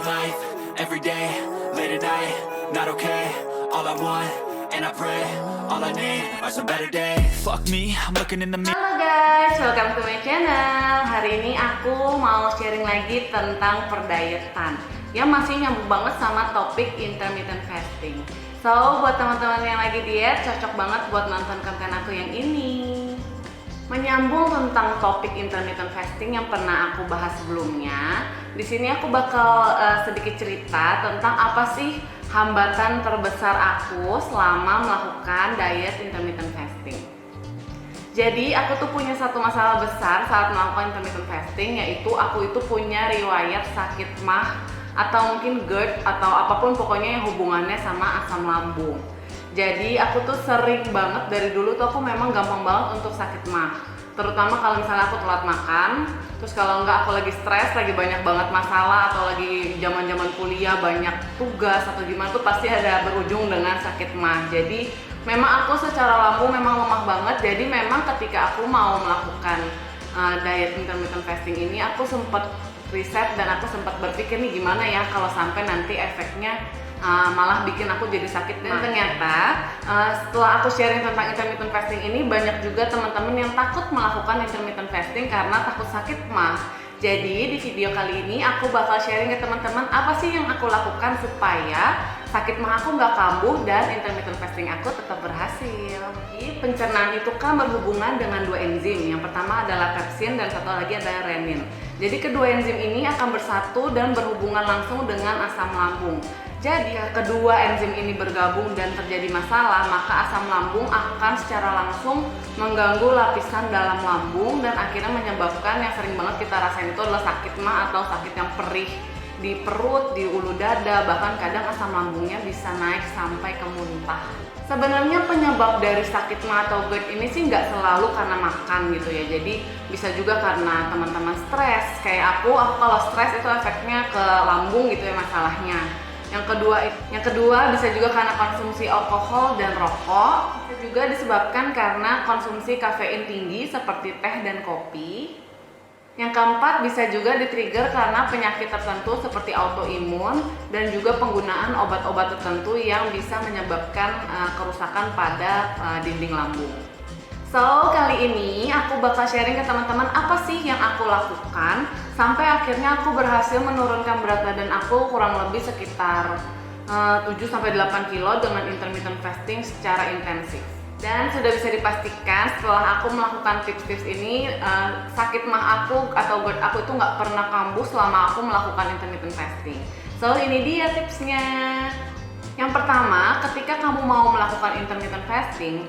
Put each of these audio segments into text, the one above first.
life, every day, late at night, not okay. All I want, and I pray, all I need are some better days. Fuck me, I'm looking in the mirror. Halo guys, welcome to my channel. Hari ini aku mau sharing lagi tentang perdietan yang masih nyambung banget sama topik intermittent fasting. So, buat teman-teman yang lagi diet, cocok banget buat nonton konten aku yang ini. Menyambung tentang topik intermittent fasting yang pernah aku bahas sebelumnya, di sini aku bakal sedikit cerita tentang apa sih hambatan terbesar aku selama melakukan diet intermittent fasting. Jadi aku tuh punya satu masalah besar saat melakukan intermittent fasting, yaitu aku itu punya riwayat sakit MAH atau mungkin GERD atau apapun pokoknya yang hubungannya sama asam lambung. Jadi aku tuh sering banget dari dulu tuh aku memang gampang banget untuk sakit MAH. Terutama kalau misalnya aku telat makan, terus kalau enggak aku lagi stres, lagi banyak banget masalah atau lagi zaman-zaman kuliah banyak tugas atau gimana tuh pasti ada berujung dengan sakit MAH. Jadi memang aku secara lambung memang lemah banget. Jadi memang ketika aku mau melakukan diet intermittent fasting ini, aku sempat riset dan aku sempat berpikir nih gimana ya kalau sampai nanti efeknya malah bikin aku jadi sakit. Dan ternyata setelah aku sharing tentang intermittent fasting ini, banyak juga teman-teman yang takut melakukan intermittent fasting karena takut sakit MAH. Jadi di video kali ini aku bakal sharing ke teman-teman apa sih yang aku lakukan supaya sakit MAH aku nggak kambuh dan intermittent fasting aku tetap berhasil. Jadi pencernaan itu kan berhubungan dengan dua enzim. Yang pertama adalah pepsin dan satu lagi adalah renin. Jadi kedua enzim ini akan bersatu dan berhubungan langsung dengan asam lambung. Jadi kedua enzim ini bergabung dan terjadi masalah, maka asam lambung akan secara langsung mengganggu lapisan dalam lambung dan akhirnya menyebabkan yang sering banget kita rasain itu adalah sakit MAH atau sakit yang perih di perut, di ulu dada, bahkan kadang asam lambungnya bisa naik sampai ke muntah. Sebenarnya penyebab dari sakit MAH atau GERD ini sih nggak selalu karena makan gitu ya. Jadi bisa juga karena teman-teman stres. Kayak aku kalau stres itu efeknya ke lambung gitu ya masalahnya. Yang kedua bisa juga karena konsumsi alkohol dan rokok. Bisa juga disebabkan karena konsumsi kafein tinggi seperti teh dan kopi. Yang keempat bisa juga di-trigger karena penyakit tertentu seperti autoimun dan juga penggunaan obat-obat tertentu yang bisa menyebabkan kerusakan pada dinding lambung. So, kali ini aku bakal sharing ke teman-teman apa sih yang aku lakukan sampai akhirnya aku berhasil menurunkan berat badan aku kurang lebih sekitar 7-8 kilo dengan intermittent fasting secara intensif. Dan sudah bisa dipastikan setelah aku melakukan tips-tips ini, sakit MAH aku atau GERD aku itu nggak pernah kambuh selama aku melakukan intermittent fasting. So, ini dia tipsnya. Yang pertama, ketika kamu mau melakukan intermittent fasting,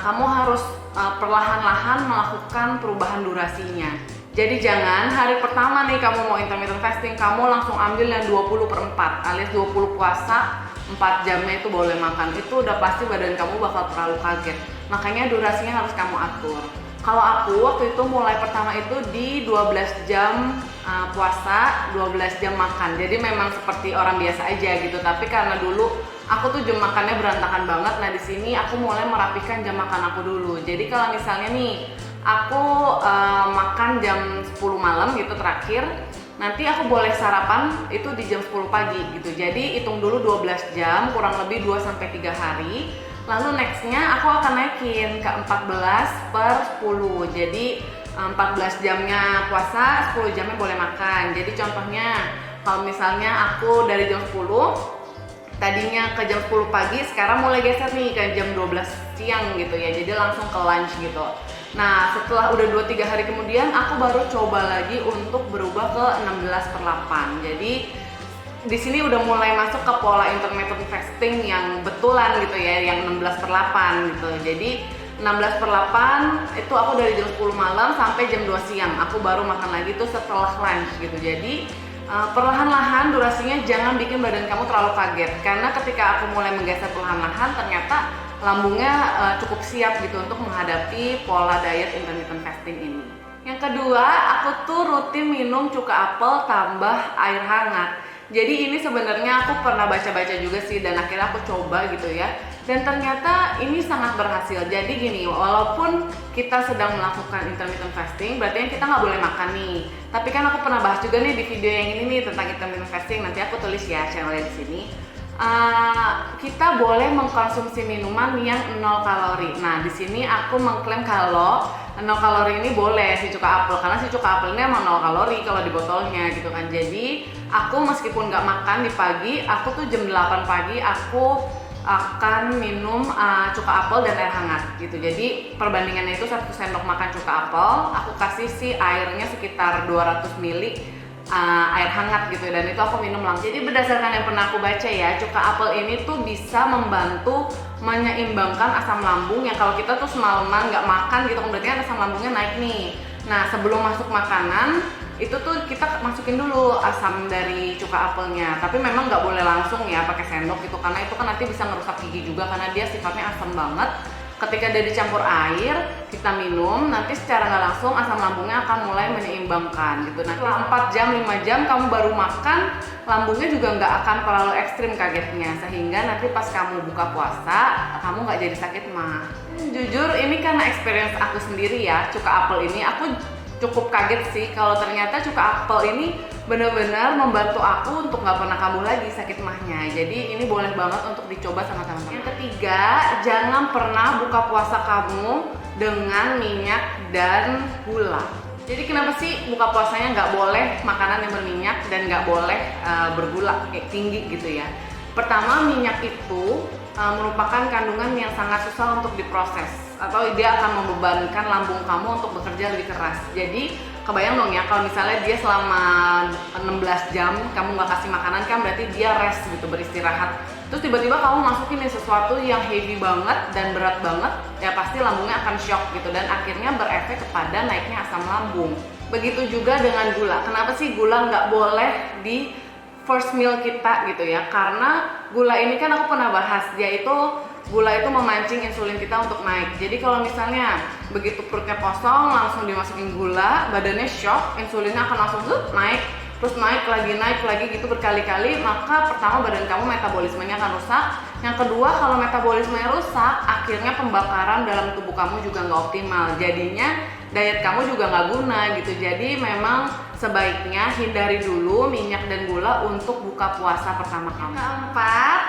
kamu harus perlahan-lahan melakukan perubahan durasinya. Jadi jangan hari pertama nih kamu mau intermittent fasting, kamu langsung ambil yang 20/4 alias 20 puasa, 4 jamnya itu boleh makan. Itu udah pasti badan kamu bakal terlalu kaget. Makanya durasinya harus kamu atur. Kalau aku waktu itu mulai pertama itu di 12 jam puasa, 12 jam makan. Jadi memang seperti orang biasa aja gitu. Tapi karena dulu aku tuh jam makannya berantakan banget. Nah di sini aku mulai merapikan jam makan aku dulu. Jadi kalau misalnya nih aku makan jam 10 malam gitu terakhir, nanti aku boleh sarapan itu di jam 10 pagi gitu. Jadi hitung dulu 12 jam kurang lebih 2-3 hari. Lalu nextnya aku akan naikin ke 14/10. Jadi 14 jamnya puasa, 10 jamnya boleh makan. Jadi contohnya kalau misalnya aku dari jam 10 tadinya ke jam 10 pagi, sekarang mulai geser nih ke jam 12 siang gitu ya. Jadi langsung ke lunch gitu. Nah setelah udah 2-3 hari kemudian aku baru coba lagi untuk berubah ke 16/8. Jadi di sini udah mulai masuk ke pola intermittent fasting yang betulan gitu ya, yang 16/8 gitu. Jadi 16/8 itu aku dari jam 10 malam sampai jam 2 siang. Aku baru makan lagi tuh setelah lunch gitu. Jadi perlahan-lahan durasinya jangan bikin badan kamu terlalu kaget. Karena ketika aku mulai menggeser perlahan-lahan ternyata lambungnya cukup siap gitu untuk menghadapi pola diet intermittent fasting ini. Yang kedua, aku tuh rutin minum cuka apel tambah air hangat. Jadi ini sebenarnya aku pernah baca-baca juga sih dan akhirnya aku coba gitu ya. Dan ternyata ini sangat berhasil. Jadi gini, walaupun kita sedang melakukan intermittent fasting, berarti kita nggak boleh makan nih. Tapi kan aku pernah bahas juga nih di video yang ini nih tentang intermittent fasting. Nanti aku tulis ya channelnya di sini. Kita boleh mengkonsumsi minuman yang 0 kalori. Nah, di sini aku mengklaim kalau 0 kalori ini boleh si cuka apel, karena si cuka apel ini emang 0 kalori kalau di botolnya gitu kan. Jadi aku meskipun nggak makan di pagi, aku tuh jam 8 pagi aku akan minum cuka apel dan air hangat gitu. Jadi perbandingannya itu 1 sendok makan cuka apel, aku kasih si airnya sekitar 200 ml air hangat gitu, dan itu aku minum langsung. Jadi berdasarkan yang pernah aku baca ya, cuka apel ini tuh bisa membantu menyeimbangkan asam lambung yang kalau kita tuh semalaman nggak makan gitu, berarti kan asam lambungnya naik nih. Nah, sebelum masuk makanan itu tuh kita masukin dulu asam dari cuka apelnya, tapi memang nggak boleh langsung ya pakai sendok gitu, karena itu kan nanti bisa ngerusak gigi juga karena dia sifatnya asam banget. Ketika dia dicampur air, kita minum, nanti secara nggak langsung asam lambungnya akan mulai menyeimbangkan gitu. Nah, setelah 4 jam, 5 jam kamu baru makan, lambungnya juga nggak akan terlalu ekstrim kagetnya, sehingga nanti pas kamu buka puasa, kamu nggak jadi sakit mah. Jujur ini karena experience aku sendiri ya, cuka apel ini aku cukup kaget sih kalau ternyata cuka apel ini benar-benar membantu aku untuk nggak pernah kambuh lagi sakit mahnya. Jadi ini boleh banget untuk dicoba sama teman-teman. Yang ketiga, jangan pernah buka puasa kamu dengan minyak dan gula. Jadi kenapa sih buka puasanya nggak boleh makanan yang berminyak dan nggak boleh bergula tinggi gitu ya? Pertama, minyak itu merupakan kandungan yang sangat susah untuk diproses, atau dia akan membebankan lambung kamu untuk bekerja lebih keras. Jadi kebayang dong ya, kalau misalnya dia selama 16 jam kamu nggak kasih makanan, kan berarti dia rest gitu, beristirahat. Terus tiba-tiba kamu masukin nih sesuatu yang heavy banget dan berat banget, ya pasti lambungnya akan shock gitu, dan akhirnya berefek kepada naiknya asam lambung. Begitu juga dengan gula. Kenapa sih gula nggak boleh di first meal kita gitu ya? Karena gula ini kan aku pernah bahas, yaitu gula itu memancing insulin kita untuk naik. Jadi kalau misalnya begitu perutnya kosong langsung dimasukin gula, badannya shock, insulinnya akan langsung naik, terus naik lagi gitu berkali-kali, maka pertama badan kamu metabolismenya akan rusak. Yang kedua, kalau metabolismenya rusak, akhirnya pembakaran dalam tubuh kamu juga nggak optimal. Jadinya diet kamu juga nggak guna gitu. Jadi memang sebaiknya hindari dulu minyak dan gula untuk buka puasa pertama kamu. Keempat,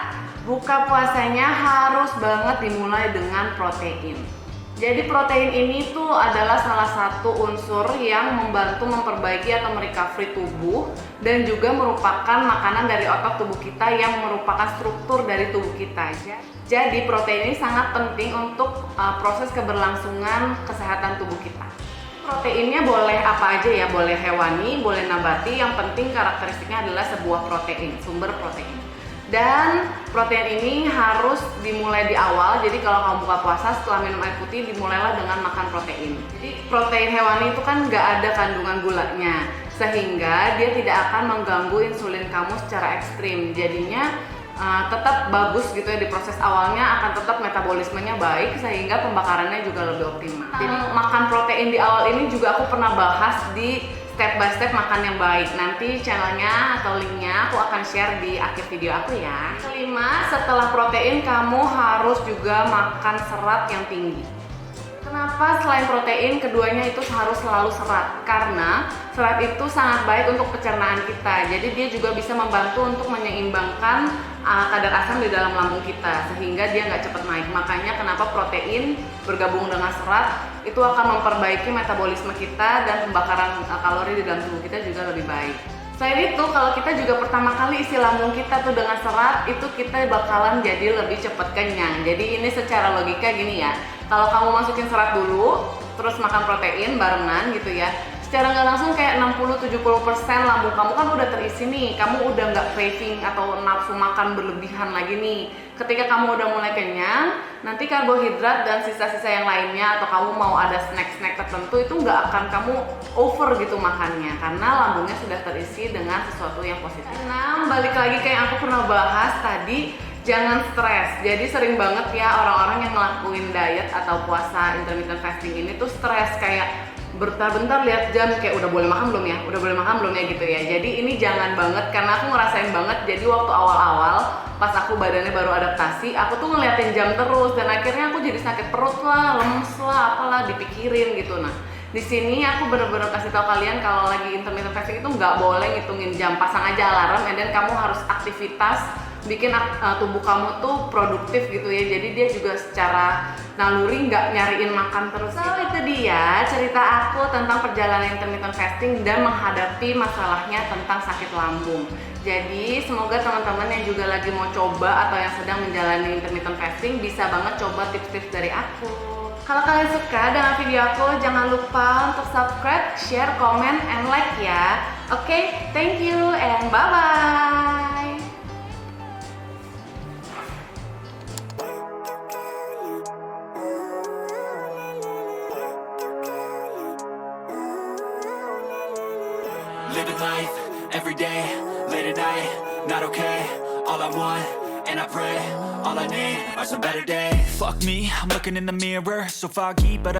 buka puasanya harus banget dimulai dengan protein. Jadi protein ini tuh adalah salah satu unsur yang membantu memperbaiki atau merecovery tubuh, dan juga merupakan makanan dari otot tubuh kita yang merupakan struktur dari tubuh kita. Jadi protein ini sangat penting untuk proses keberlangsungan kesehatan tubuh kita. Proteinnya boleh apa aja ya, boleh hewani, boleh nabati, yang penting karakteristiknya adalah sebuah protein, sumber protein. Dan protein ini harus dimulai di awal. Jadi kalau kamu buka puasa setelah minum air putih, dimulailah dengan makan protein. Jadi protein hewani itu kan nggak ada kandungan gulanya, sehingga dia tidak akan mengganggu insulin kamu secara ekstrim. Jadinya tetap bagus gitu ya, di proses awalnya akan tetap metabolismenya baik, sehingga pembakarannya juga lebih optimal. Jadi makan protein di awal ini juga aku pernah bahas di step by step makan yang baik. Nanti channelnya atau linknya aku akan share di akhir video aku ya. Kelima, setelah protein kamu harus juga makan serat yang tinggi. Kenapa selain protein, keduanya itu harus selalu serat? Karena serat itu sangat baik untuk pencernaan kita. Jadi dia juga bisa membantu untuk menyeimbangkan kadar asam di dalam lambung kita, sehingga dia nggak cepat naik. Makanya kenapa protein bergabung dengan serat itu akan memperbaiki metabolisme kita, dan pembakaran kalori di dalam tubuh kita juga lebih baik. Selain itu, kalau kita juga pertama kali isi lambung kita tuh dengan serat, itu kita bakalan jadi lebih cepat kenyang. Jadi ini secara logika gini ya, kalau kamu masukin serat dulu, terus makan protein barengan gitu ya, secara nggak langsung kayak 60-70% lambung kamu kan udah terisi nih, kamu udah nggak craving atau nafsu makan berlebihan lagi nih. Ketika kamu udah mulai kenyang, nanti karbohidrat dan sisa-sisa yang lainnya, atau kamu mau ada snack-snack tertentu, itu nggak akan kamu over gitu makannya, karena lambungnya sudah terisi dengan sesuatu yang positif. Nah, balik lagi kayak yang aku pernah bahas tadi, jangan stres. Jadi sering banget ya orang-orang yang ngelakuin diet atau puasa intermittent fasting ini tuh stres, kayak bentar-bentar lihat jam kayak udah boleh makan belum ya, udah boleh makan belum ya gitu ya. Jadi ini jangan banget, karena aku ngerasain banget. Jadi waktu awal-awal pas aku badannya baru adaptasi, aku tuh ngeliatin jam terus dan akhirnya aku jadi sakit perut lah, lemes lah, apalah dipikirin gitu. Nah, di sini aku bener-bener kasih tahu kalian kalau lagi intermittent fasting itu nggak boleh ngitungin jam, pasang aja alarm, dan kamu harus aktivitas bikin tubuh kamu tuh produktif gitu ya. Jadi dia juga secara naluri nggak nyariin makan terus. So itu dia cerita aku tentang perjalanan intermittent fasting dan menghadapi masalahnya tentang sakit lambung. Jadi semoga teman-teman yang juga lagi mau coba atau yang sedang menjalani intermittent fasting bisa banget coba tips-tips dari aku. Kalau kalian suka dengan video aku, jangan lupa untuk subscribe, share, comment, and like ya. Oke, thank you and bye-bye. Living life, every day, late at night, not okay. All I want, and I pray, all I need are some better days. Fuck me, I'm looking in the mirror, so foggy, but